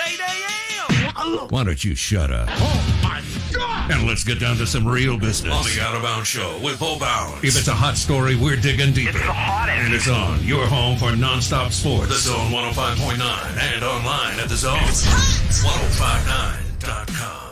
8 a.m. Why don't you shut up? Oh, my God. And let's get down to some real business. On the Out of Bounds Show with Bo Bowers. If it's a hot story, we're digging deeper. It's the hottest. And it's on your home for nonstop sports. The Zone 105.9 and online at The Zone. It's hot. 1059.com.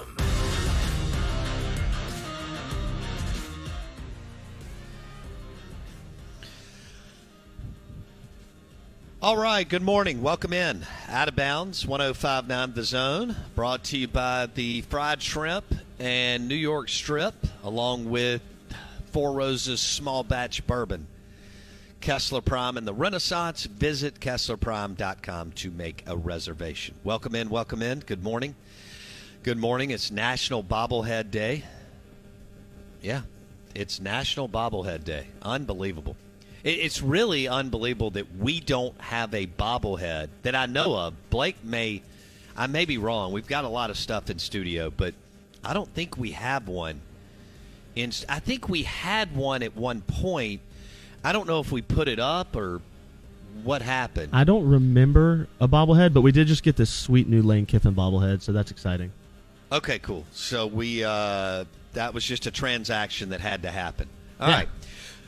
All right, good morning. Welcome in. Out of Bounds, 105.9 The Zone, brought to you by the Fried Shrimp and New York Strip, along with Four Roses Small Batch Bourbon. Kessler Prime and the Renaissance. Visit KesslerPrime.com to make a reservation. Welcome in, welcome in. Good morning. Good morning. It's National Bobblehead Day. Yeah, it's National Bobblehead Day. Unbelievable. It's really unbelievable that we don't have a bobblehead that I know of. Blake I may be wrong. We've got a lot of stuff in studio, but I don't think we have one. I think we had one at one point. I don't know if we put it up or what happened. I don't remember a bobblehead, but we did just get this sweet new Lane Kiffin bobblehead, so that's exciting. Okay, cool. So that was just a transaction that had to happen. All right.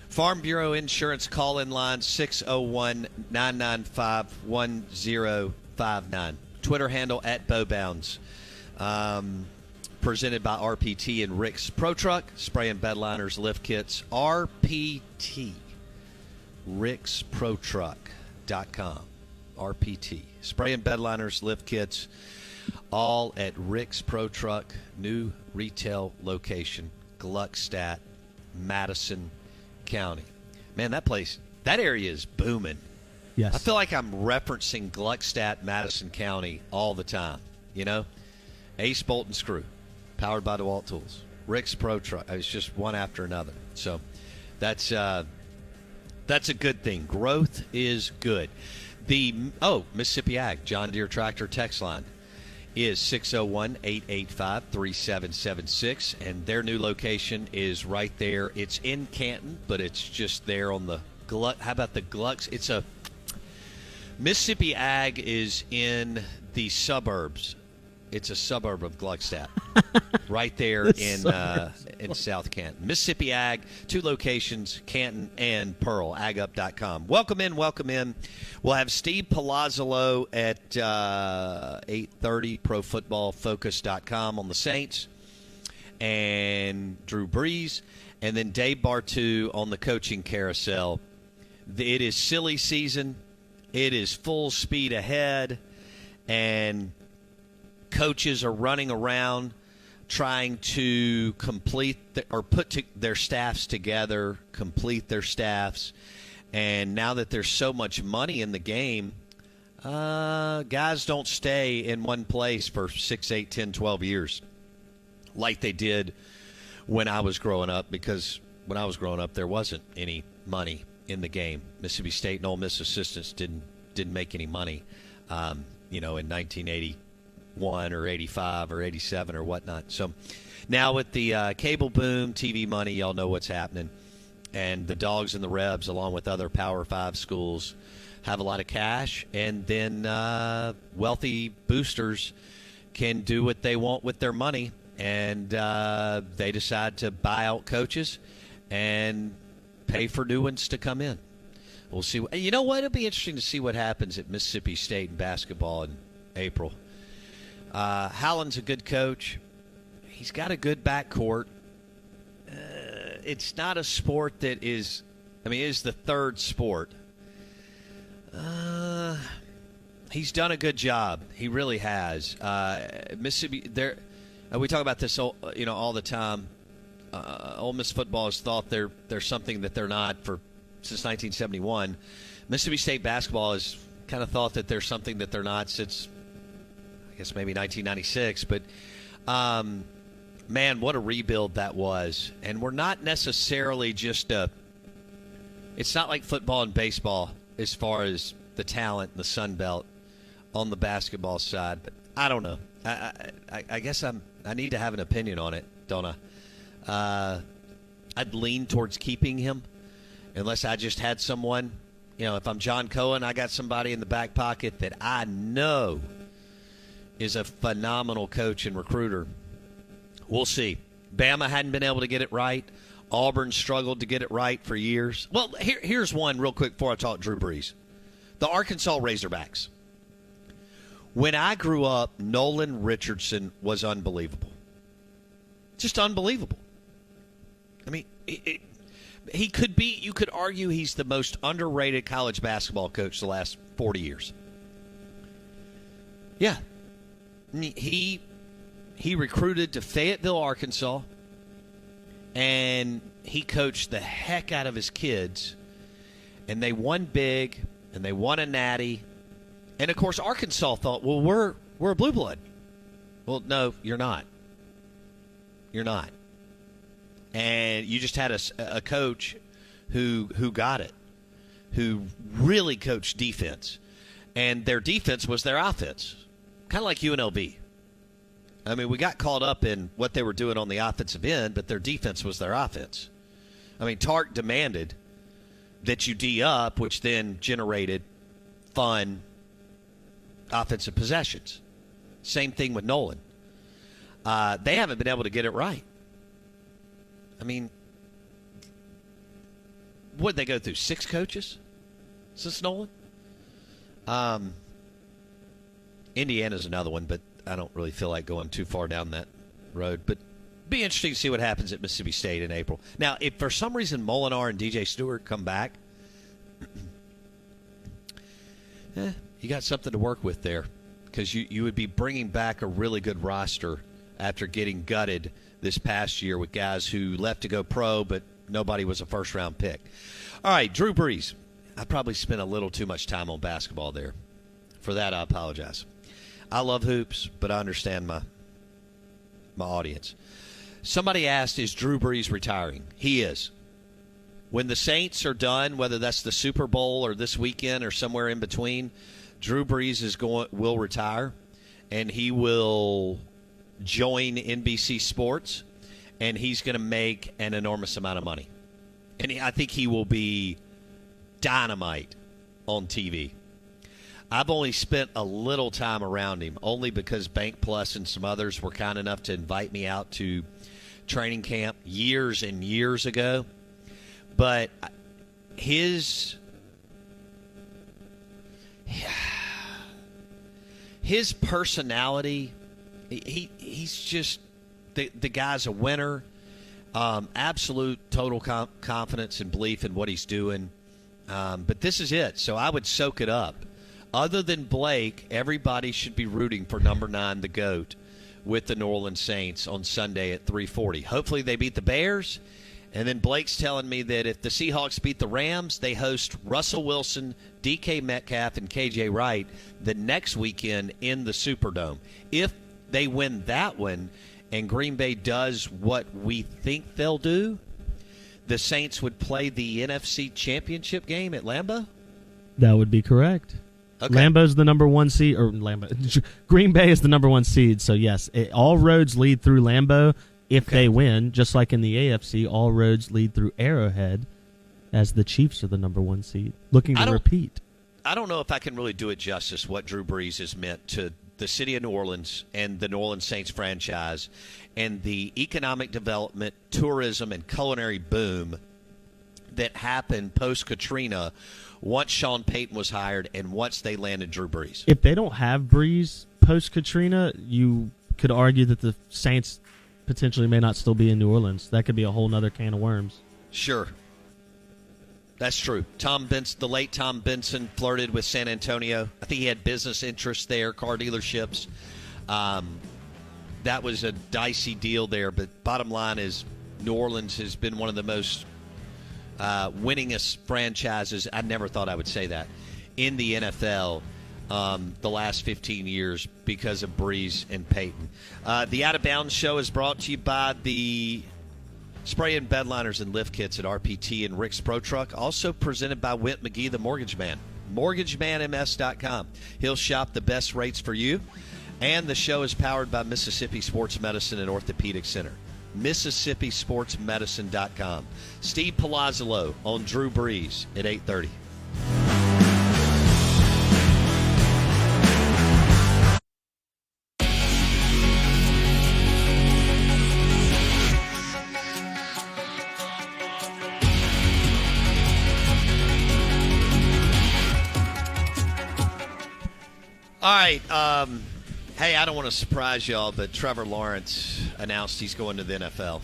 Farm Bureau Insurance call-in line 601-995-1059. Twitter handle at BowBounds. Presented by RPT and Rick's Pro Truck. Spray and bed liners, lift kits. RPT. RicksProTruck.com. RPT. Spray and bed liners, lift kits. All at Rick's Pro Truck. New retail location. Gluckstadt, Madison County. Man, that area is booming. Yes. I feel like I'm referencing Gluckstadt, Madison County all the time. You know? Ace Bolt and Screw, powered by DeWalt Tools. Rick's Pro Truck. It's just one after another. So that's a good thing. Growth is good. Mississippi Ag, John Deere Tractor text line is 601-885-3776, and their new location is right there. It's in Canton, but it's just there on the Gluck. How about the Glucks? Mississippi Ag is in the suburbs. It's a suburb of Gluckstadt, right there in South Canton. Mississippi Ag, two locations, Canton and Pearl, agup.com. Welcome in, welcome in. We'll have Steve Palazzolo at 8:30, profootballfocus.com on the Saints and Drew Brees, and then Dave Bartu on the coaching carousel. It is silly season. It is full speed ahead, and coaches are running around trying to complete their staffs together, complete their staffs. And now that there's so much money in the game, guys don't stay in one place for 6, 8, 10, 12 years like they did when I was growing up, because when I was growing up, there wasn't any money in the game. Mississippi State and Ole Miss assistants didn't make any money, in 1981 or 85 or 87 or whatnot. So now with the cable boom, TV money, y'all know what's happening. And the Dogs and the Rebs, along with other Power 5 schools, have a lot of cash. And then wealthy boosters can do what they want with their money. And they decide to buy out coaches and pay for new ones to come in. We'll see. You know what? It'll be interesting to see what happens at Mississippi State in basketball in April. Howland's a good coach. He's got a good backcourt. It's not a sport that is, it is the third sport. He's done a good job. He really has. Mississippi, we talk about this, all the time. Ole Miss football has thought they're something that they're not since 1971. Mississippi State basketball has kind of thought that they're something that they're not since, I guess, maybe 1996. But, man, what a rebuild that was. And we're not necessarily just it's not like football and baseball as far as the talent in the Sun Belt on the basketball side. But I don't know. I guess I need to have an opinion on it, don't I? I'd lean towards keeping him unless I just had someone. If I'm John Cohen, I got somebody in the back pocket that I know is a phenomenal coach and recruiter. We'll see. Bama hadn't been able to get it right. Auburn struggled to get it right for years. Well, here's one real quick before I talk Drew Brees. The Arkansas Razorbacks. When I grew up, Nolan Richardson was unbelievable. Just unbelievable. I mean, he could be, you could argue he's the most underrated college basketball coach the last 40 years. Yeah. He recruited to Fayetteville, Arkansas, and he coached the heck out of his kids, and they won big, and they won a natty. And, of course, Arkansas thought, well, we're a blue blood. Well, no, you're not. You're not. And you just had a coach who got it, who really coached defense. And their defense was their offense, kind of like UNLV. I mean, we got caught up in what they were doing on the offensive end, but their defense was their offense. I mean, Tark demanded that you D up, which then generated fun offensive possessions. Same thing with Nolan. They haven't been able to get it right. I mean, what did they go through? 6 coaches since Nolan? Indiana's another one, but I don't really feel like going too far down that road. But be interesting to see what happens at Mississippi State in April. Now, if for some reason Molinar and DJ Stewart come back, you got something to work with there, because you would be bringing back a really good roster after getting gutted this past year with guys who left to go pro, but nobody was a first-round pick. All right, Drew Brees. I probably spent a little too much time on basketball there. For that, I apologize. I love hoops, but I understand my audience. Somebody asked, is Drew Brees retiring? He is. When the Saints are done, whether that's the Super Bowl or this weekend or somewhere in between, Drew Brees will retire, and he will join NBC Sports, and he's going to make an enormous amount of money. And I think he will be dynamite on TV. I've only spent a little time around him, only because Bank Plus and some others were kind enough to invite me out to training camp years and years ago. But his personality, he's just the guy's a winner. Absolute total confidence and belief in what he's doing. But this is it, so I would soak it up. Other than Blake, everybody should be rooting for number 9, the GOAT, with the New Orleans Saints on Sunday at 3:40. Hopefully they beat the Bears. And then Blake's telling me that if the Seahawks beat the Rams, they host Russell Wilson, DK Metcalf, and KJ Wright the next weekend in the Superdome. If they win that one and Green Bay does what we think they'll do, the Saints would play the NFC Championship game at Lambeau? That would be correct. Okay. Lambeau's the number 1 seed, or Green Bay is the number 1 seed. So yes, all roads lead through Lambeau if they win. Just like in the AFC, all roads lead through Arrowhead, as the Chiefs are the number 1 seed, looking to repeat. I don't know if I can really do it justice what Drew Brees has meant to the city of New Orleans and the New Orleans Saints franchise, and the economic development, tourism, and culinary boom that happened post-Katrina once Sean Payton was hired and once they landed Drew Brees. If they don't have Brees post-Katrina, you could argue that the Saints potentially may not still be in New Orleans. That could be a whole other can of worms. Sure. That's true. The late Tom Benson flirted with San Antonio. I think he had business interests there, car dealerships. That was a dicey deal there, but bottom line is New Orleans has been one of the most winningest franchises. I never thought I would say that in the NFL the last 15 years because of Brees and Peyton. The Out of Bounds show is brought to you by the Spray and Bedliners and Lift Kits at RPT and Rick's Pro Truck. Also presented by Whit McGee, the Mortgage Man. MortgageManMS.com. He'll shop the best rates for you. And the show is powered by Mississippi Sports Medicine and Orthopedic Center. MississippiSportsMedicine.com. Steve Palazzolo on Drew Brees at 8:30. All right. Hey, I don't want to surprise y'all, but Trevor Lawrence announced he's going to the NFL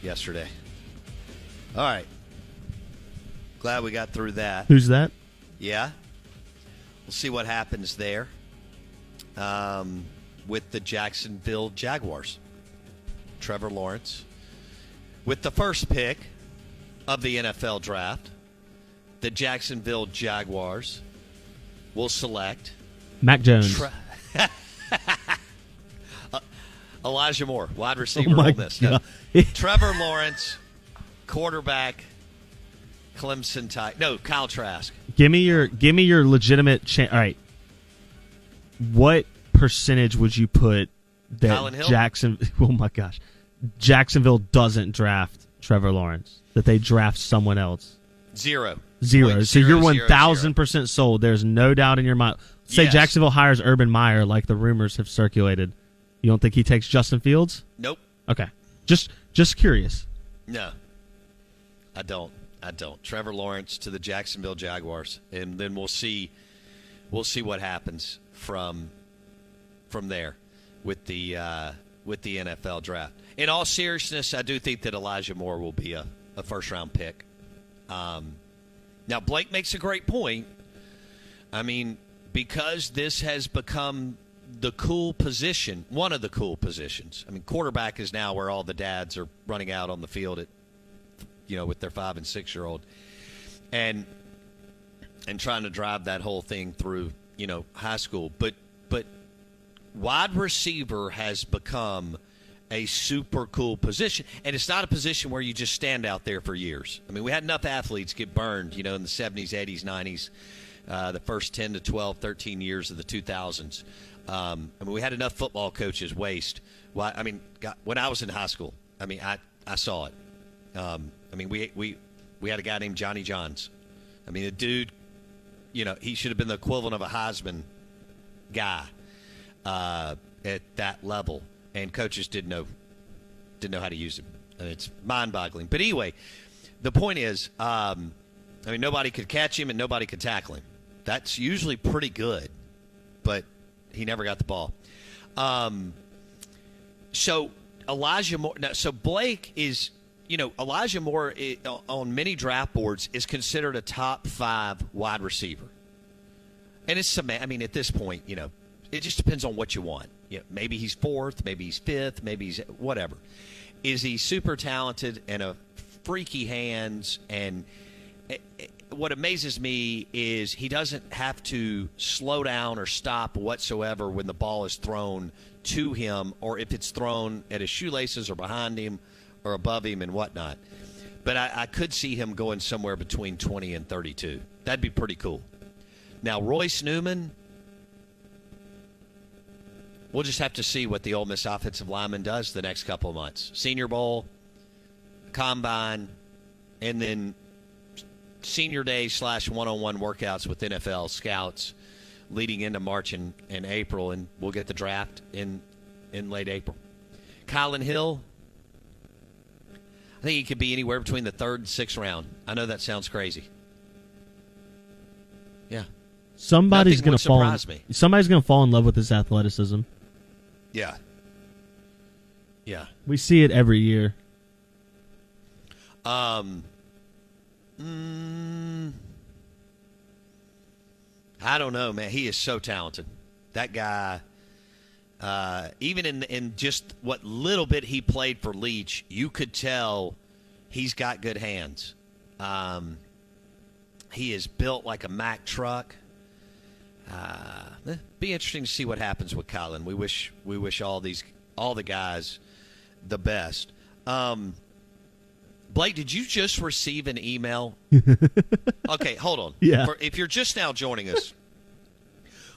yesterday. All right. Glad we got through that. Who's that? Yeah. We'll see what happens there with the Jacksonville Jaguars. Trevor Lawrence. With the first pick of the NFL draft, the Jacksonville Jaguars will select Mac Jones. Elijah Moore, wide receiver. Oh my Ole Miss. No. Trevor Lawrence, quarterback, Clemson Tide. No, Kyle Trask. Give me your legitimate all right. What percentage would you put that Oh my gosh. Jacksonville doesn't draft Trevor Lawrence, that they draft someone else? Zero. So you're 1,000% sold. There's no doubt in your mind. Say Yes. Jacksonville hires Urban Meyer, like the rumors have circulated. You don't think he takes Justin Fields? Nope. Okay. Just curious. No. I don't. Trevor Lawrence to the Jacksonville Jaguars, and then we'll see what happens from there with the NFL draft. In all seriousness, I do think that Elijah Moore will be a first-round pick. Now, Blake makes a great point. I mean, because this has become the cool position, one of the cool positions. I mean, quarterback is now where all the dads are running out on the field with their 5 and 6 year old, and trying to drive that whole thing through, high school. But wide receiver has become a super cool position, and it's not a position where you just stand out there for years. I mean, we had enough athletes get burned, in the 70s, 80s, 90s, the first 10 to 12, 13 years of the 2000s. I mean, we had enough football coaches waste. Well, I mean, when I was in high school, I mean, I saw it. I mean, we had a guy named Johnny Johns. I mean, the dude, he should have been the equivalent of a Heisman guy at that level, and coaches didn't know how to use him. And it's mind-boggling. But anyway, the point is, I mean, nobody could catch him and nobody could tackle him. That's usually pretty good, but he never got the ball. So Elijah Moore. So Blake is, Elijah Moore on many draft boards is considered a top 5 wide receiver. And it's I mean, at this point, it just depends on what you want. Maybe he's 4th, maybe he's 5th, maybe he's whatever. Is he super talented and a freaky hands? And what amazes me is he doesn't have to slow down or stop whatsoever when the ball is thrown to him, or if it's thrown at his shoelaces or behind him or above him and whatnot. But I could see him going somewhere between 20 and 32. That'd be pretty cool. Now, Royce Newman, we'll just have to see what the Ole Miss offensive lineman does the next couple of months. Senior Bowl, Combine, and then Senior Day / one-on-one workouts with NFL scouts leading into March and April, and we'll get the draft in late April. Kylan Hill, I think he could be anywhere between the 3rd and 6th round. I know that sounds crazy. Yeah. Somebody's going to fall. Somebody's going to fall in love with his athleticism. Yeah. Yeah. We see it every year. I don't know, man. He is so talented. That guy, even in just what little bit he played for Leach, you could tell he's got good hands. He is built like a Mack truck. Be interesting to see what happens with Colin. We wish all the guys the best. Blake, did you just receive an email? Okay, hold on. Yeah. If you're just now joining us,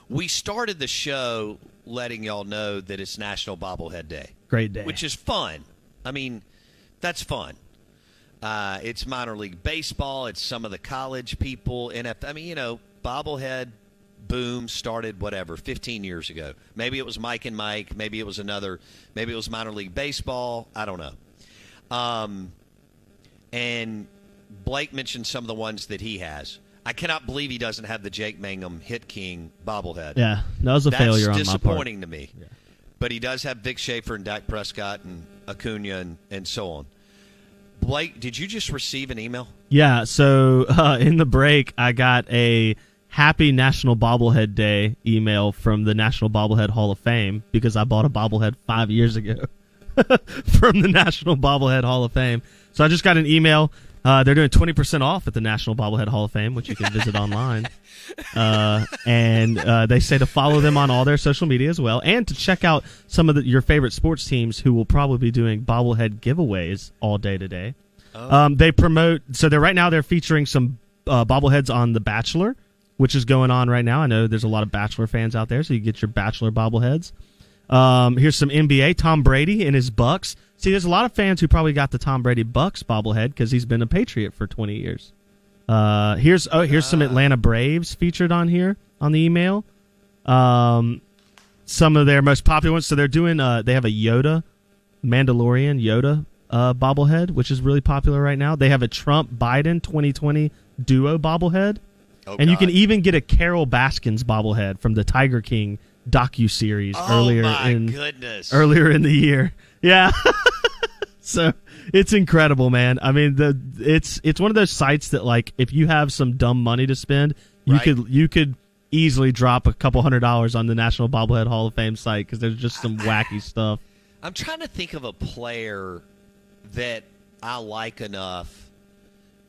we started the show letting y'all know that it's National Bobblehead Day. Great day. Which is fun. I mean, that's fun. It's minor league baseball. It's some of the college people. I mean, bobblehead boom started 15 years ago. Maybe it was Mike and Mike. Maybe it was maybe it was minor league baseball. I don't know. And Blake mentioned some of the ones that he has. I cannot believe he doesn't have the Jake Mangum Hit King bobblehead. Yeah, that was a failure on my That's part. disappointing to me. Yeah. But he does have Vic Schaefer and Dak Prescott and Acuna and so on. Blake, did you just receive an email? Yeah, so in the break, I got a Happy National Bobblehead Day email from the National Bobblehead Hall of Fame because I bought a bobblehead 5 years ago from the National Bobblehead Hall of Fame. So I just got an email. They're doing 20% off at the National Bobblehead Hall of Fame, which you can visit online. And they say to follow them on all their social media as well, and to check out some of your favorite sports teams who will probably be doing bobblehead giveaways all day today. Oh. They promote, so right now they're featuring some bobbleheads on The Bachelor, which is going on right now. I know there's a lot of Bachelor fans out there, so you get your Bachelor bobbleheads. Here's some NBA. Tom Brady and his Bucks. See, there's a lot of fans who probably got the Tom Brady Bucks bobblehead because he's been a Patriot for 20 years. Here's some Atlanta Braves featured on here on the email. Some of their most popular ones. So they're doing. They have a Yoda, Mandalorian Yoda bobblehead, which is really popular right now. They have a Trump Biden 2020 duo bobblehead. Oh, and God. You can even get a Carol Baskins bobblehead from the Tiger King docuseries earlier in the year. Yeah. So it's incredible, man. I mean, it's one of those sites that, like, if you have some dumb money to spend, you could easily drop a couple $100 on the National Bobblehead Hall of Fame site because there's just some wacky stuff. I'm trying to think of a player that I like enough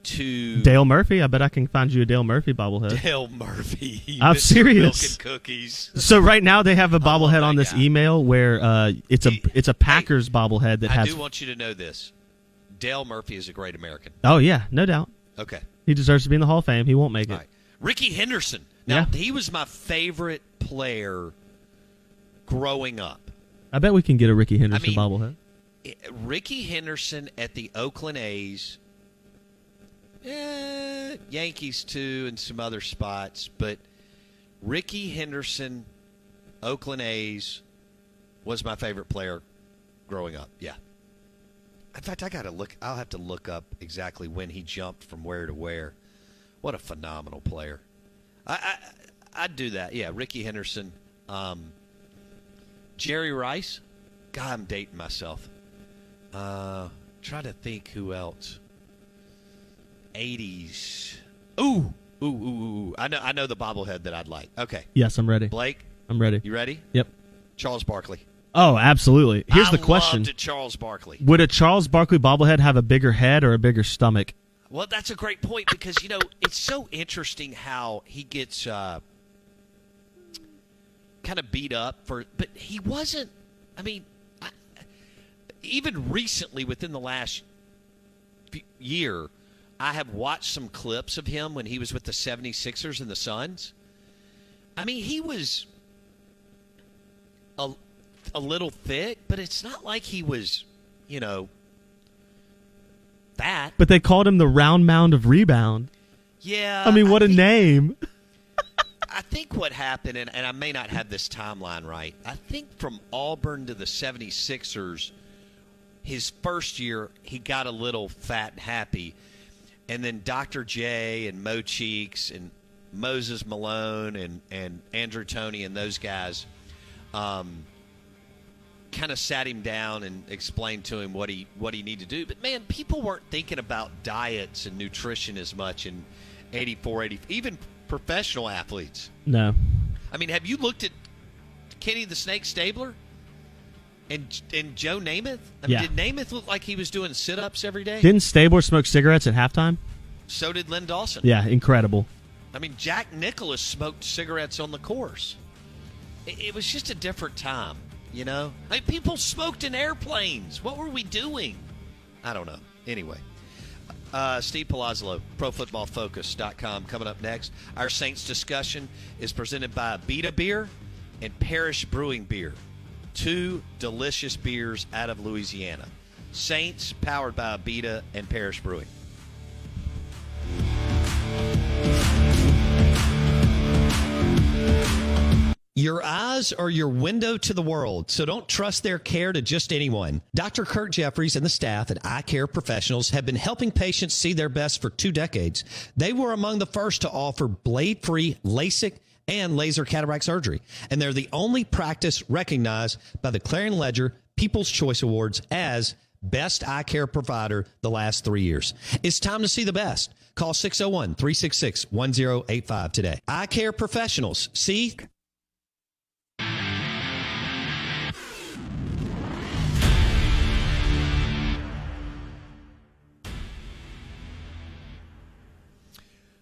to Dale Murphy. I bet I can find you a Dale Murphy bobblehead. Dale Murphy. I'm serious. Milk and cookies. So right now they have a bobblehead on this email where it's a Packers bobblehead that has. I do want you to know this. Dale Murphy is a great American. Oh yeah, no doubt. Okay. He deserves to be in the Hall of Fame. He won't make it. Right. Ricky Henderson. Now he was my favorite player growing up. I bet we can get a Ricky Henderson bobblehead. Ricky Henderson at the Oakland A's. Yankees too, and some other spots, but Ricky Henderson, Oakland A's, was my favorite player growing up. Yeah. In fact, I'll have to look up exactly when he jumped from where to where. What a phenomenal player. I'd do that. Yeah, Ricky Henderson. Jerry Rice. God, I'm dating myself. Try to think who else. 80s. Ooh. I know the bobblehead that I'd like. Okay. Yes, I'm ready. Blake? I'm ready. You ready? Yep. Charles Barkley. Oh, absolutely. Here's the question. I loved Charles Barkley. Would a Charles Barkley bobblehead have a bigger head or a bigger stomach? Well, that's a great point because, it's so interesting how he gets kind of beat up but he wasn't, even recently within the last year, I have watched some clips of him when he was with the 76ers and the Suns. He was a little thick, but it's not like he was, fat. But they called him the round mound of rebound. Yeah. What a name. I think what happened, and I may not have this timeline right, I think from Auburn to the 76ers, his first year, he got a little fat and happy. And then Dr. J and Mo Cheeks and Moses Malone and Andrew Toney and those guys kind of sat him down and explained to him what he needed to do. But, man, people weren't thinking about diets and nutrition as much in 84, 80, even professional athletes. No. Have you looked at Kenny the Snake Stabler and Joe Namath? Did Namath look like he was doing sit-ups every day? Didn't Stabler smoke cigarettes at halftime? So did Len Dawson. Yeah, incredible. Jack Nicklaus smoked cigarettes on the course. It was just a different time, people smoked in airplanes. What were we doing? I don't know. Anyway, Steve Palazzolo, ProFootballFocus.com. Coming up next, our Saints discussion is presented by Beta Beer and Parish Brewing Beer. Two delicious beers out of Louisiana. Saints, powered by Beta and Parish Brewing. Your eyes are your window to the world, so don't trust their care to just anyone. Dr. Kurt Jeffries and the staff at Eye Care Professionals have been helping patients see their best for 2 decades. They were among the first to offer blade-free LASIK and laser cataract surgery, and they're the only practice recognized by the Clarion Ledger People's Choice Awards as Best Eye Care Provider the last 3 years. It's time to see the best. Call 601-366-1085 today. Eye Care Professionals. See?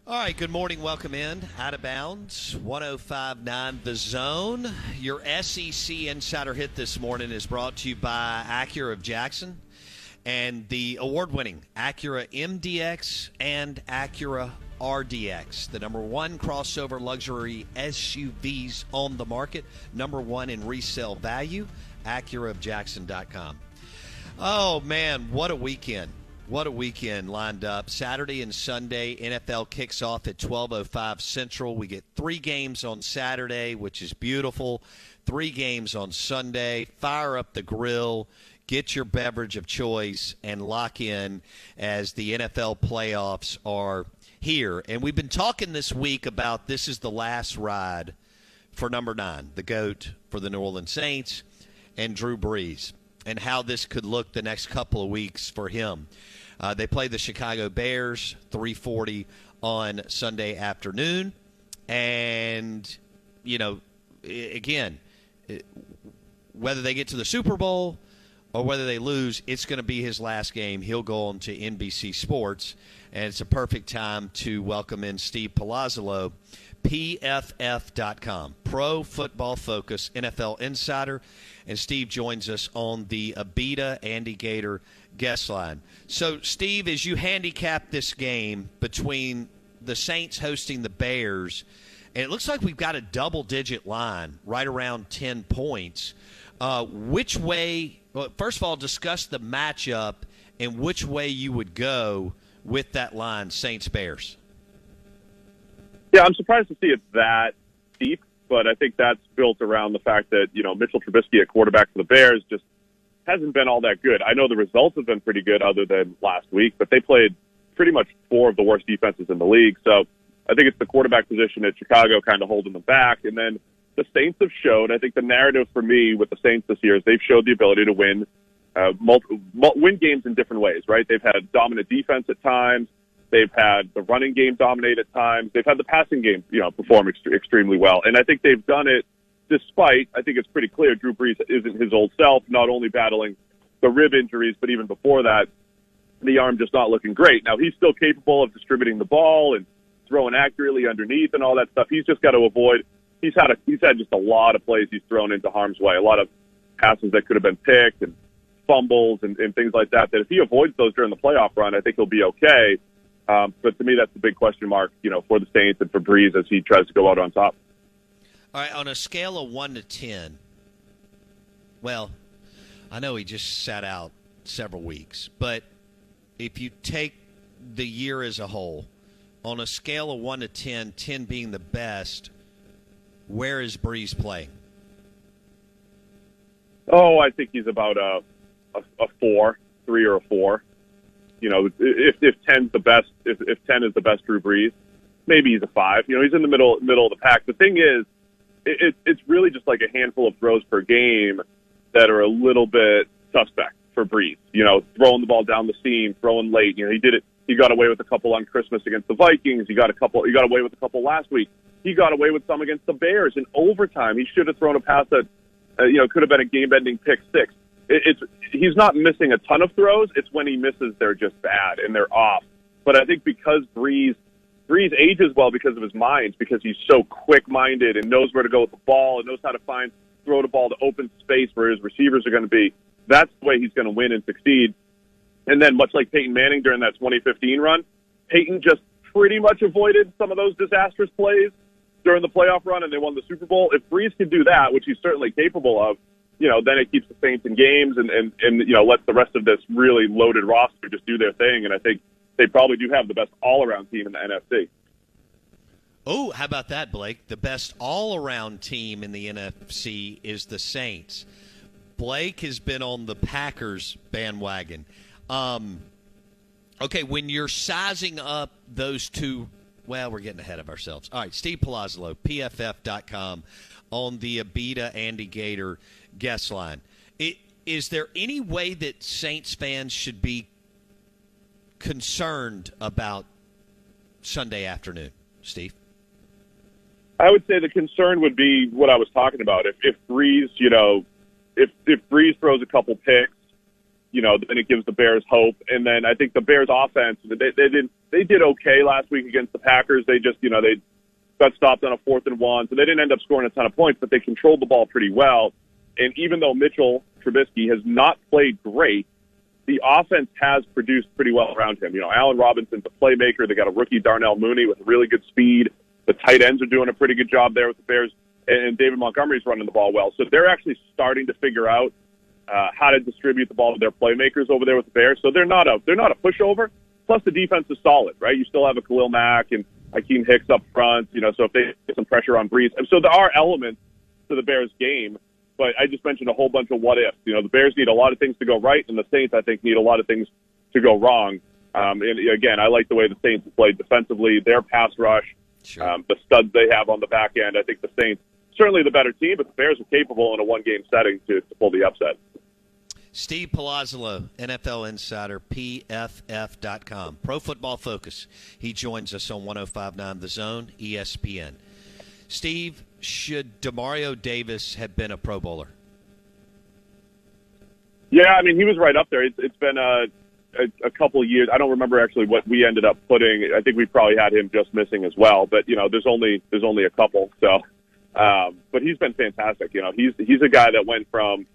All right, good morning. Welcome in. Out of Bounds, 105.9 The Zone. Your SEC Insider Hit this morning is brought to you by Acura of Jackson and the award-winning Acura MDX and Acura RDX, the number one crossover luxury SUVs on the market, number one in resale value, AcuraofJackson.com. Oh, man, what a weekend. What a weekend lined up. Saturday and Sunday, NFL kicks off at 12:05 Central. We get 3 games on Saturday, which is beautiful. 3 games on Sunday. Fire up the grill, get your beverage of choice, and lock in as the NFL playoffs are here. And we've been talking this week about this is the last ride for number 9, the GOAT for the New Orleans Saints, and Drew Brees, and how this could look the next couple of weeks for him. They play the Chicago Bears, 3:40 on Sunday afternoon. And, you know, again, whether they get to the Super Bowl or whether they lose, it's going to be his last game. He'll go on to NBC Sports, and it's a perfect time to welcome in Steve Palazzolo, PFF.com, Pro Football Focus NFL Insider. And Steve joins us on the Abita Andy Gator guest line. So, Steve, as you handicap this game between the Saints hosting the Bears, and it looks like we've got a double-digit line, right around 10 points. Which way – well, first of all, discuss the matchup and which way you would go with that line, Saints-Bears. Yeah, I'm surprised to see it that deep, but I think that's built around the fact that, you know, Mitchell Trubisky at quarterback for the Bears just hasn't been all that good. I know the results have been pretty good other than last week, but they played pretty much 4 of the worst defenses in the league. So I think it's the quarterback position at Chicago kind of holding them back. And then the Saints have showed, I think the narrative for me with the Saints this year is they've showed the ability to win win games in different ways, right? They've had dominant defense at times. They've had the running game dominate at times. They've had the passing game, you know, perform extremely well. And I think they've done it despite, I think it's pretty clear, Drew Brees isn't his old self, not only battling the rib injuries, but even before that, the arm just not looking great. Now, he's still capable of distributing the ball and throwing accurately underneath and all that stuff. He's just got to avoid. He's had just a lot of plays he's thrown into harm's way, a lot of passes that could have been picked and fumbles and things like that, that if he avoids those during the playoff run, I think he'll be okay. But to me, that's the big question mark, you know, for the Saints and for Brees as he tries to go out on top. All right, on a scale of 1 to 10, well, I know he just sat out several weeks, but if you take the year as a whole, on a scale of 1 to 10, 10 being the best, where is Brees playing? Oh, I think he's about a 4, 3 or a 4. You know, if 10's the best, if 10 is the best Drew Brees, maybe he's a 5. You know, he's in the middle of the pack. The thing is, it's really just like a handful of throws per game that are a little bit suspect for Brees. You know, throwing the ball down the seam, throwing late. You know, he did it. He got away with a couple on Christmas against the Vikings. He got away with a couple last week. He got away with some against the Bears in overtime. He should have thrown a pass that, could have been a game-ending pick 6. He's not missing a ton of throws. It's when he misses, they're just bad and they're off. But I think because Brees ages well because of his mind, because he's so quick-minded and knows where to go with the ball and knows how to throw the ball to open space where his receivers are going to be. That's the way he's going to win and succeed. And then much like Peyton Manning during that 2015 run, Peyton just pretty much avoided some of those disastrous plays during the playoff run and they won the Super Bowl. If Brees can do that, which he's certainly capable of, you know, then it keeps the Saints in games and you know, lets the rest of this really loaded roster just do their thing. And I think they probably do have the best all-around team in the NFC. Oh, how about that, Blake? The best all-around team in the NFC is the Saints. Blake has been on the Packers bandwagon. Okay, when you're sizing up those two, well, we're getting ahead of ourselves. All right, Steve Palazzolo, PFF.com, on the Abita Andy Gator guest line. Is there any way that Saints fans should be concerned about Sunday afternoon, Steve? I would say the concern would be what I was talking about. If Brees, if Brees throws a couple picks, then it gives the Bears hope. And then I think the Bears offense, they did okay last week against the Packers. They just, they got stopped on a 4th and 1, so they didn't end up scoring a ton of points, but they controlled the ball pretty well. And even though Mitchell Trubisky has not played great, the offense has produced pretty well around him. Allen Robinson's a playmaker. They got a rookie, Darnell Mooney, with really good speed. The tight ends are doing a pretty good job there with the Bears, and David Montgomery's running the ball well. So they're actually starting to figure out how to distribute the ball to their playmakers over there with the Bears. So they're not a pushover. Plus the defense is solid, right? You still have a Khalil Mack and Hakeem Hicks up front. So if they get some pressure on Brees, and so there are elements to the Bears game. But I just mentioned a whole bunch of what ifs. The Bears need a lot of things to go right, and the Saints, I think, need a lot of things to go wrong. And again, I like the way the Saints have played defensively. Their pass rush, sure. The studs they have on the back end. I think the Saints certainly the better team, but the Bears are capable in a one-game setting to pull the upset. Steve Palazzolo, NFL Insider, PFF.com. Pro Football Focus. He joins us on 105.9 The Zone, ESPN. Steve, should Demario Davis have been a Pro Bowler? Yeah, he was right up there. It's been a couple of years. I don't remember actually what we ended up putting. I think we probably had him just missing as well. But there's only a couple. So, but he's been fantastic. He's a guy that went from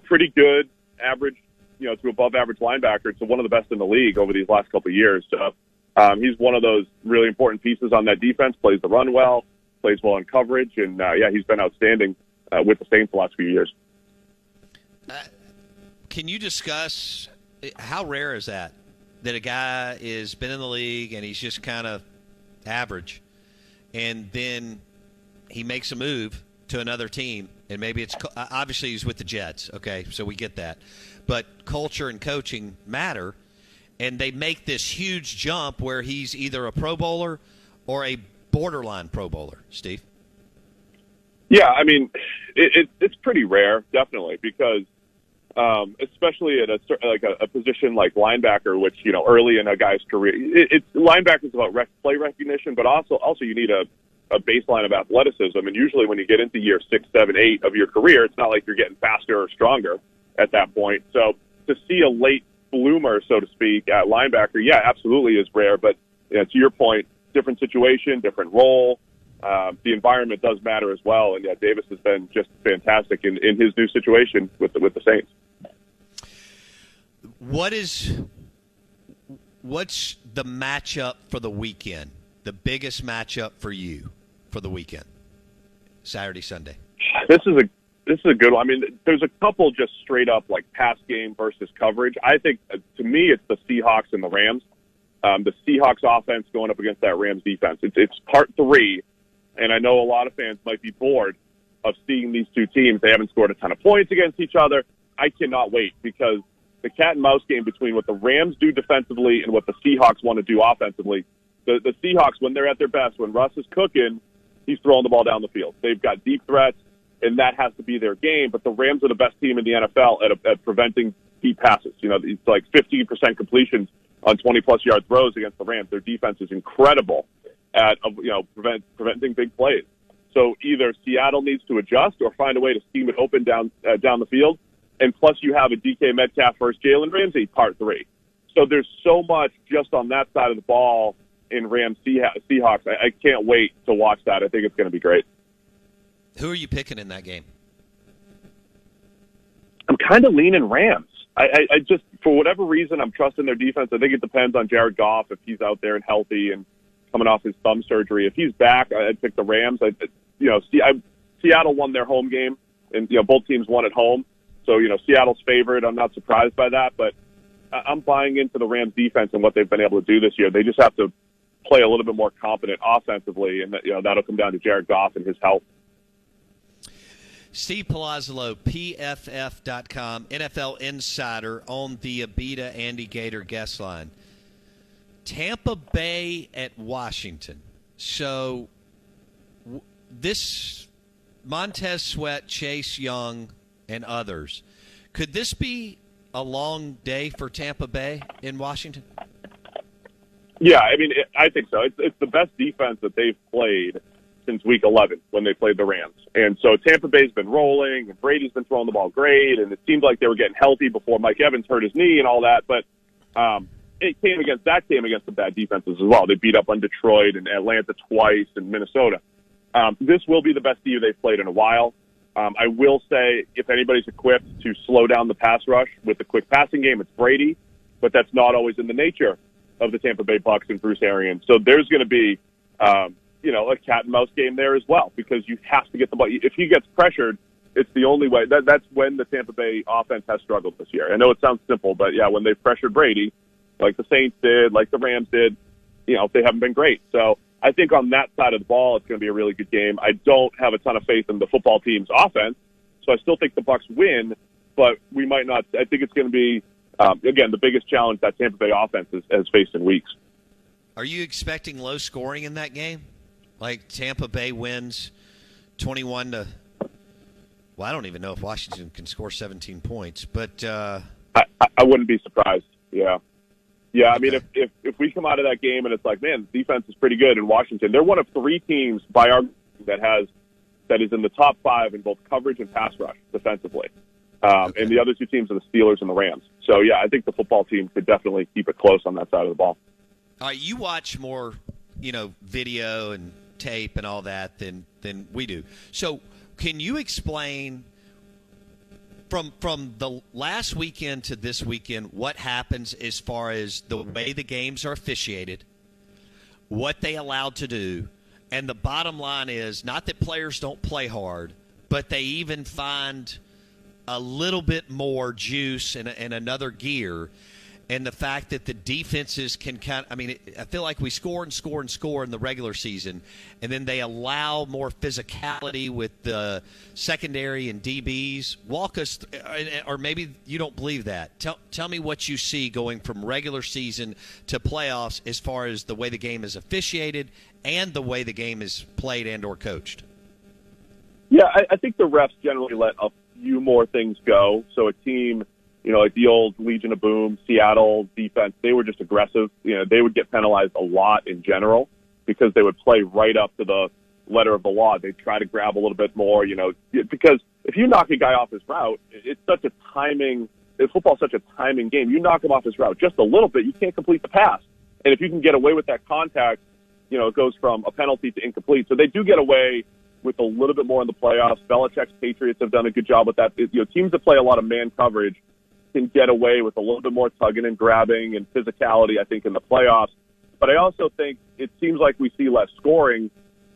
pretty good, average, to above average linebacker to one of the best in the league over these last couple of years. So, he's one of those really important pieces on that defense. Plays the run well, plays well in coverage, and he's been outstanding with the Saints the last few years. Can you discuss how rare is that a guy has been in the league and he's just kind of average, and then he makes a move to another team, and maybe it's obviously he's with the Jets, okay, so we get that, but culture and coaching matter, and they make this huge jump where he's either a Pro Bowler or a borderline Pro Bowler, Steve? Yeah, it's pretty rare, definitely, because especially at a position like linebacker, which early in a guy's career, linebacker is about play recognition, but also you need a baseline of athleticism. And usually when you get into year 6, 7, 8 of your career, it's not like you're getting faster or stronger at that point. So to see a late bloomer, so to speak, at linebacker, yeah, absolutely is rare. But to your point, different situation, different role. The environment does matter as well. And Davis has been just fantastic in his new situation with the Saints. What's the matchup for the weekend? The biggest matchup for you for the weekend, Saturday, Sunday? This is a good one. There's a couple just straight up like pass game versus coverage. I think to me it's the Seahawks and the Rams. The Seahawks offense going up against that Rams defense. It's part 3, and I know a lot of fans might be bored of seeing these two teams. They haven't scored a ton of points against each other. I cannot wait, because the cat and mouse game between what the Rams do defensively and what the Seahawks want to do offensively. The Seahawks, when they're at their best, when Russ is cooking, he's throwing the ball down the field. They've got deep threats, and that has to be their game. But the Rams are the best team in the NFL at preventing deep passes. It's like 15% completions on 20-plus yard throws against the Rams. Their defense is incredible at preventing big plays. So either Seattle needs to adjust or find a way to scheme it open down the field. And plus you have a DK Metcalf versus Jalen Ramsey, part 3. So there's so much just on that side of the ball in Rams Seahawks. I can't wait to watch that. I think it's going to be great. Who are you picking in that game? I'm kind of leaning Rams. I just, for whatever reason, I'm trusting their defense. I think it depends on Jared Goff, if he's out there and healthy and coming off his thumb surgery. If he's back, I'd pick the Rams. Seattle won their home game, and both teams won at home. So Seattle's favored. I'm not surprised by that, but I'm buying into the Rams defense and what they've been able to do this year. They just have to play a little bit more competent offensively, and that'll come down to Jared Goff and his health. Steve Palazzolo, PFF.com, NFL Insider on the Abita Andy Gator guest line. Tampa Bay at Washington. So this Montez Sweat, Chase Young, and others, could this be a long day for Tampa Bay in Washington? Yeah, I mean, I think so. It's the best defense that they've played since Week 11 when they played the Rams. And so Tampa Bay's been rolling, and Brady's been throwing the ball great, and it seemed like they were getting healthy before Mike Evans hurt his knee and all that. But it came against some bad defenses as well. They beat up on Detroit and Atlanta twice and Minnesota. This will be the best D they've played in a while. I will say, if anybody's equipped to slow down the pass rush with the quick passing game, it's Brady, but that's not always in the nature of the Tampa Bay Bucs and Bruce Arians. So there's going to be, a cat and mouse game there as well, because you have to get the ball. If he gets pressured, it's the only way. That's when the Tampa Bay offense has struggled this year. I know it sounds simple, but yeah, when they've pressured Brady, like the Saints did, like the Rams did, they haven't been great. So I think on that side of the ball, it's going to be a really good game. I don't have a ton of faith in the football team's offense, so I still think the Bucs win, but we might not. I think it's going to be, again, the biggest challenge that Tampa Bay offense has faced in weeks. Are you expecting low scoring in that game? Like Tampa Bay wins 21 to – well, I don't even know if Washington can score 17 points, but I wouldn't be surprised, yeah. Yeah, I mean, if we come out of that game and it's like, man, the defense is pretty good in Washington. They're one of three teams by our that is in the top 5 in both coverage and pass rush defensively. And the other two teams are the Steelers and the Rams. So, yeah, I think the football team could definitely keep it close on that side of the ball. All right, you watch more, video and tape and all that than we do. So can you explain from the last weekend to this weekend what happens as far as the way the games are officiated, what they allowed to do, and the bottom line is not that players don't play hard, but they even find a little bit more juice in another gear. And the fact that the defenses can I feel like we score and score and score in the regular season, and then they allow more physicality with the secondary and DBs. Walk us, or maybe you don't believe that. Tell me what you see going from regular season to playoffs as far as the way the game is officiated and the way the game is played and or coached. Yeah, I think the refs generally let a few more things go. So a team, like the old Legion of Boom, Seattle defense, they were just aggressive. They would get penalized a lot in general because they would play right up to the letter of the law. They'd try to grab a little bit more, because if you knock a guy off his route, it's such a timing – football's such a timing game. You knock him off his route just a little bit, you can't complete the pass. And if you can get away with that contact, it goes from a penalty to incomplete. So they do get away with a little bit more in the playoffs. Belichick's Patriots have done a good job with that. Teams that play a lot of man coverage can get away with a little bit more tugging and grabbing and physicality, I think, in the playoffs. But I also think it seems like we see less scoring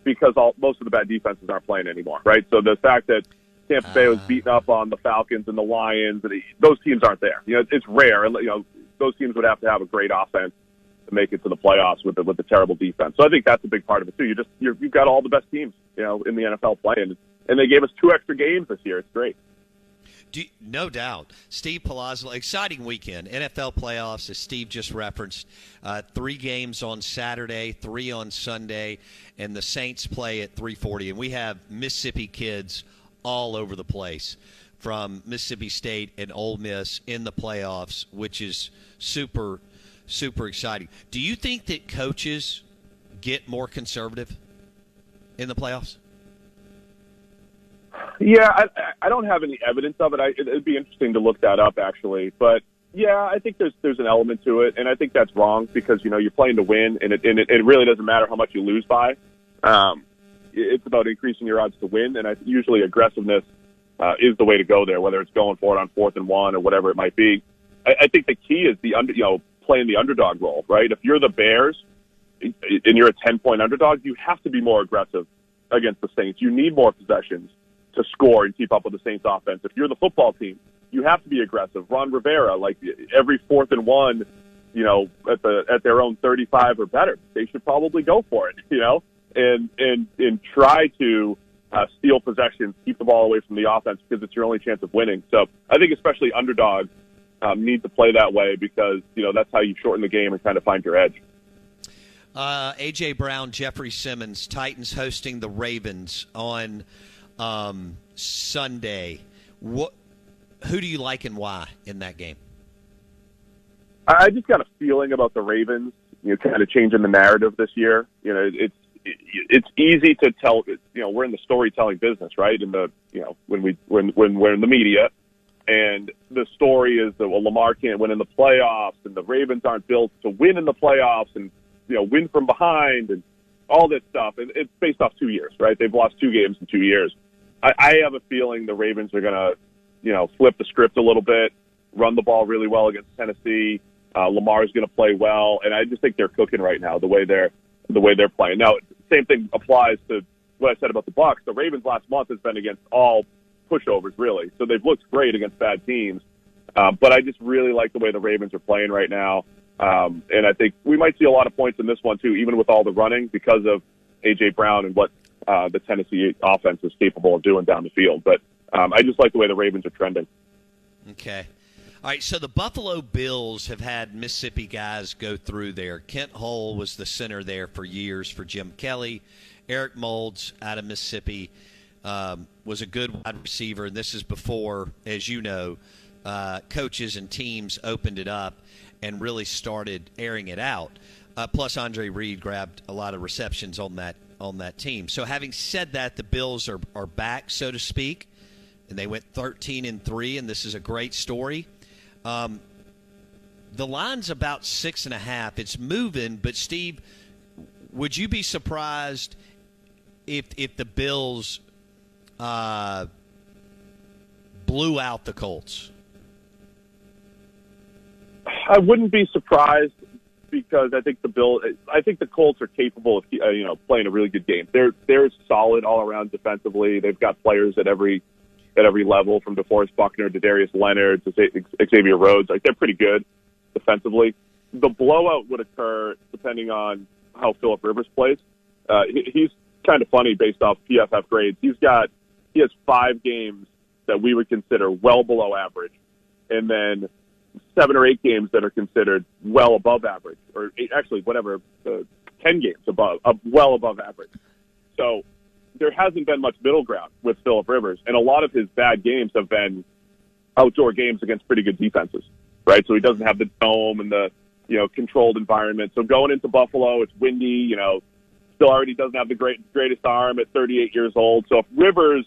because most of the bad defenses aren't playing anymore, right? So the fact that Tampa Bay was beating up on the Falcons and the Lions, and those teams aren't there. It's rare. And those teams would have to have a great offense to make it to the playoffs with the terrible defense. So I think that's a big part of it too. You've got all the best teams, in the NFL playing, and they gave us 2 extra games this year. It's great. No doubt. Steve Palazzolo, exciting weekend. NFL playoffs, as Steve just referenced. 3 games on Saturday, 3 on Sunday, and the Saints play at 3:40. And we have Mississippi kids all over the place, from Mississippi State and Ole Miss in the playoffs, which is super, super exciting. Do you think that coaches get more conservative in the playoffs? Yeah, I don't have any evidence of it. It'd be interesting to look that up, actually. But, yeah, I think there's an element to it, and I think that's wrong because, you're playing to win, and it really doesn't matter how much you lose by. It's about increasing your odds to win, and usually aggressiveness is the way to go there, whether it's going for it on 4th and 1 or whatever it might be. I think the key is playing the underdog role, right? If you're the Bears and you're a 10-point underdog, you have to be more aggressive against the Saints. You need more possessions to score and keep up with the Saints offense. If you're the football team, you have to be aggressive. Ron Rivera, like every 4th and 1, at their own 35 or better. They should probably go for it, and try to steal possessions, keep the ball away from the offense because it's your only chance of winning. So I think especially underdogs need to play that way because, that's how you shorten the game and kind of find your edge. A.J. Brown, Jeffrey Simmons, Titans hosting the Ravens on Sunday. Who do you like and why in that game? I just got a feeling about the Ravens, kind of changing the narrative this year. It's easy to tell. We're in the storytelling business, right? In the when we're in the media, and the story is that Lamar can't win in the playoffs, and the Ravens aren't built to win in the playoffs, and win from behind, and all this stuff. And it's based off 2 years, right? They've lost 2 games in 2 years. I have a feeling the Ravens are going to flip the script a little bit, run the ball really well against Tennessee. Lamar's going to play well, and I just think they're cooking right now the way they're playing. Now, same thing applies to what I said about the Bucs. The Ravens last month has been against all pushovers, really. So they've looked great against bad teams. But I just really like the way the Ravens are playing right now. And I think we might see a lot of points in this one, too, even with all the running because of A.J. Brown and what the Tennessee offense is capable of doing down the field. But I just like the way the Ravens are trending. Okay. All right, so the Buffalo Bills have had Mississippi guys go through there. Kent Hull was the center there for years for Jim Kelly. Eric Moulds out of Mississippi was a good wide receiver, and this is before, as you know, coaches and teams opened it up and really started airing it out. Plus, Andre Reed grabbed a lot of receptions on that team. So, having said that, the Bills are back, so to speak, and they went 13-3, and this is a great story. The line's about 6.5. It's moving, but Steve, would you be surprised if the Bills blew out the Colts? I wouldn't be surprised because I think the Colts are capable of playing a really good game. They're solid all around defensively. They've got players at every level, from DeForest Buckner to Darius Leonard to Xavier Rhodes. Like, they're pretty good defensively. The blowout would occur depending on how Phillip Rivers plays. He's kind of funny based off PFF grades. He has 5 games that we would consider well below average, and then 7 or 8 games that are considered well above average, or 10 games well above average. So there hasn't been much middle ground with Phillip Rivers, and a lot of his bad games have been outdoor games against pretty good defenses, right? So he doesn't have the dome and the controlled environment. So going into Buffalo, it's windy. Still already doesn't have the greatest arm at 38 years old. So if Rivers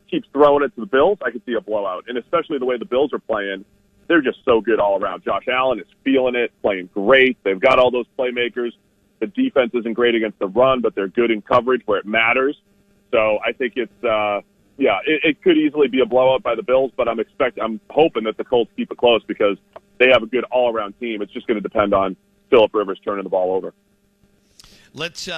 keeps throwing it to the Bills, I could see a blowout. And especially the way the Bills are playing, they're just so good all around. Josh Allen is feeling it, playing great. They've got all those playmakers. The defense isn't great against the run, but they're good in coverage where it matters. So I think it could easily be a blowout by the Bills, but I'm hoping that the Colts keep it close because they have a good all-around team. It's just going to depend on Phillip Rivers turning the ball over. Let's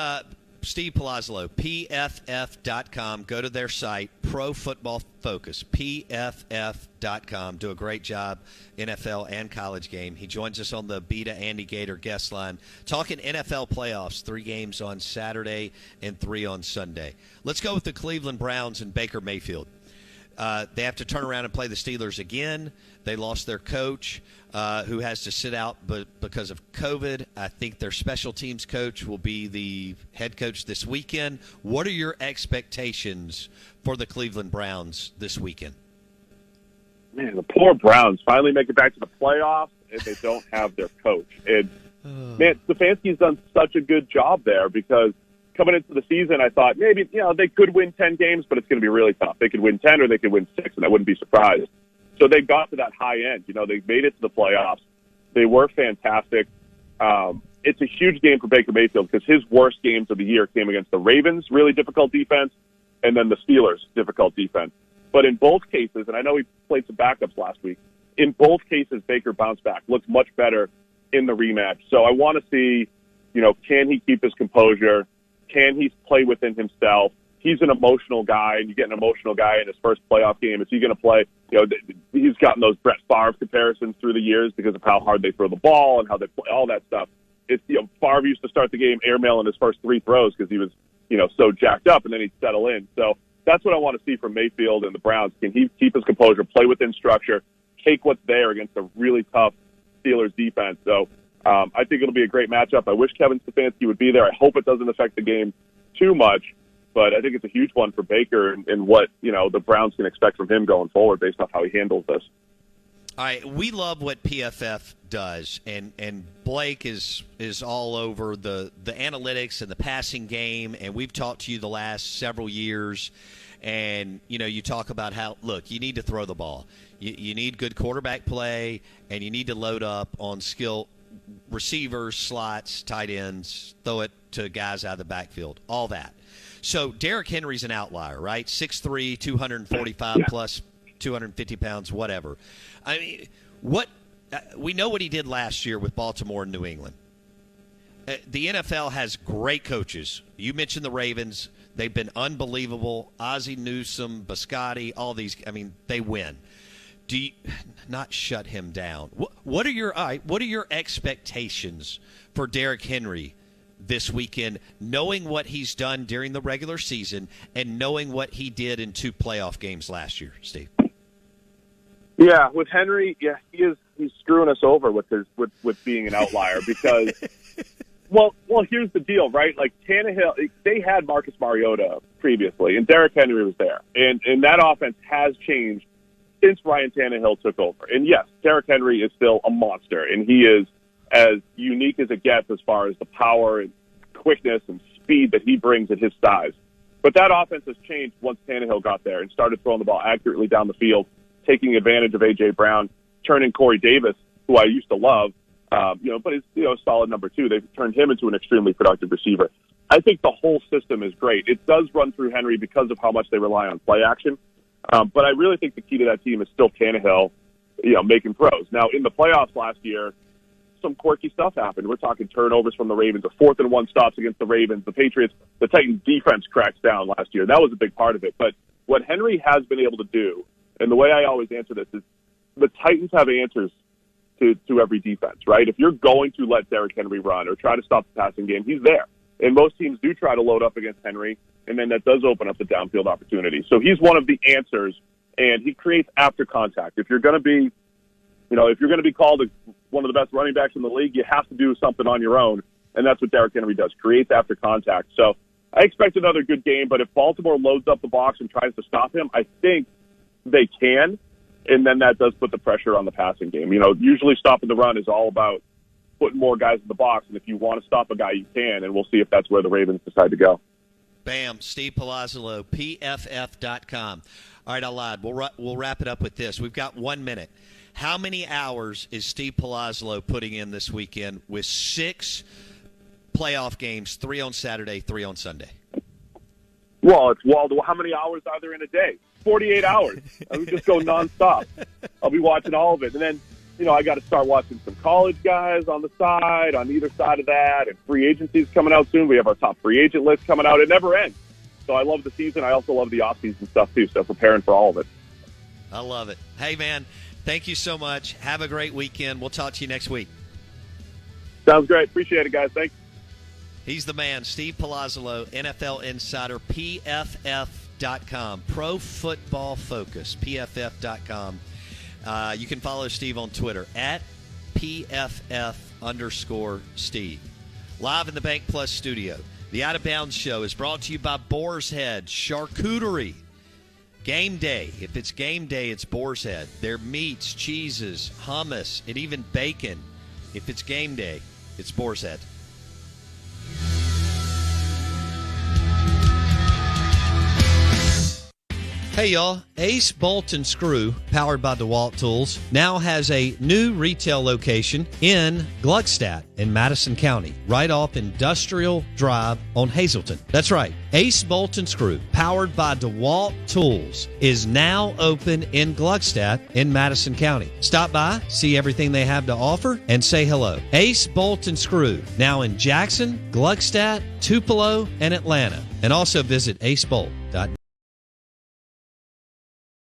Steve Palazzolo, PFF.com. Go to their site, Pro Football Focus, PFF.com. Do a great job, NFL and college game. He joins us on the Beta Andy Gator guest line, talking NFL playoffs, 3 games on Saturday and 3 on Sunday. Let's go with the Cleveland Browns and Baker Mayfield. They have to turn around and play the Steelers again. They lost their coach, who has to sit out because of COVID. I think their special teams coach will be the head coach this weekend. What are your expectations for the Cleveland Browns this weekend? Man, the poor Browns finally make it back to the playoffs, and they don't have their coach. And, man, Stefanski's done such a good job there because coming into the season, I thought maybe, they could win 10 games, but it's going to be really tough. They could win 10 or they could win 6, and I wouldn't be surprised. So they got to that high end. They made it to the playoffs. They were fantastic. It's a huge game for Baker Mayfield because his worst games of the year came against the Ravens, really difficult defense, and then the Steelers, difficult defense. But in both cases, and I know he played some backups last week, in both cases, Baker bounced back, looked much better in the rematch. So I want to see, can he keep his composure? Can he play within himself? He's an emotional guy, and you get an emotional guy in his first playoff game. Is he going to play he's gotten those Brett Favre comparisons through the years because of how hard they throw the ball and how they play, all that stuff. It's, Favre used to start the game airmailing his first 3 throws because he was, so jacked up, and then he'd settle in. So that's what I want to see from Mayfield and the Browns. Can he keep his composure, play within structure, take what's there against a really tough Steelers defense? So I think it'll be a great matchup. I wish Kevin Stefanski would be there. I hope it doesn't affect the game too much, but I think it's a huge one for Baker and what, the Browns can expect from him going forward based off how he handles this. All right, we love what PFF does, and Blake is all over the analytics and the passing game, and we've talked to you the last several years, and, you talk about how, look, you need to throw the ball. You need good quarterback play, and you need to load up on skill receivers, slots, tight ends, throw it to guys out of the backfield, all that. So Derrick Henry's an outlier, right? 6'3", 245 plus 250 pounds, whatever. I mean, we know what he did last year with Baltimore and New England. The NFL has great coaches. You mentioned the Ravens. They've been unbelievable. Ozzie Newsome, Biscotti, all these. I mean, they win. Do you not shut him down? What are your expectations for Derrick Henry this weekend, knowing what he's done during the regular season and knowing what he did in 2 playoff games last year, Steve? Yeah, with Henry, he's screwing us over with being an outlier because, well, here's the deal, right? Like Tannehill, they had Marcus Mariota previously, and Derrick Henry was there, and that offense has changed since Ryan Tannehill took over. And yes, Derrick Henry is still a monster, and he is as unique as it gets as far as the power and quickness and speed that he brings at his size. But that offense has changed once Tannehill got there and started throwing the ball accurately down the field, taking advantage of A.J. Brown, turning Corey Davis, who I used to love, but is a solid number 2. They've turned him into an extremely productive receiver. I think the whole system is great. It does run through Henry because of how much they rely on play action. But I really think the key to that team is still Tannehill, making throws. Now, in the playoffs last year, some quirky stuff happened. We're talking turnovers from the Ravens, a 4th and 1 stops against the Ravens. The Patriots, the Titans defense cracks down last year. That was a big part of it. But what Henry has been able to do, and the way I always answer this is the Titans have answers to every defense, right? If you're going to let Derrick Henry run or try to stop the passing game, he's there. And most teams do try to load up against Henry, and then that does open up the downfield opportunity. So he's one of the answers, and he creates after contact. If you're going to be, if you're going to be called one of the best running backs in the league, you have to do something on your own, and that's what Derrick Henry does, creates after contact. So I expect another good game, but if Baltimore loads up the box and tries to stop him, I think they can, and then that does put the pressure on the passing game. Usually stopping the run is all about putting more guys in the box, and if you want to stop a guy, you can, and we'll see if that's where the Ravens decide to go. Bam, Steve Palazzolo, PFF.com. All right, I lied. We'll wrap it up with this. We've got 1 minute. How many hours is Steve Palazzolo putting in this weekend with 6 playoff games, 3 on Saturday, 3 on Sunday? Well, it's Waldo. How many hours are there in a day? 48 hours. I would just go nonstop. I'll be watching all of it. And then, I got to start watching some college guys on the side, on either side of that, and free agency's coming out soon. We have our top free agent list coming out. It never ends. So I love the season. I also love the off-season stuff, too, so preparing for all of it. I love it. Hey, man, thank you so much. Have a great weekend. We'll talk to you next week. Sounds great. Appreciate it, guys. Thanks. He's the man, Steve Palazzolo, NFL Insider, PFF.com. Pro Football Focus, PFF.com. You can follow Steve on Twitter, at PFF_Steve. Live in the Bank Plus studio, the Out of Bounds Show is brought to you by Boar's Head Charcuterie. Game day. If it's game day, it's Boar's Head. Their meats, cheeses, hummus, and even bacon. If it's game day, it's Boar's Head. Hey, y'all. Ace Bolt and Screw, powered by DeWalt Tools, now has a new retail location in Gluckstadt in Madison County, right off Industrial Drive on Hazleton. That's right. Ace Bolt and Screw, powered by DeWalt Tools, is now open in Gluckstadt in Madison County. Stop by, see everything they have to offer, and say hello. Ace Bolt and Screw, now in Jackson, Gluckstadt, Tupelo, and Atlanta. And also visit acebolt.net.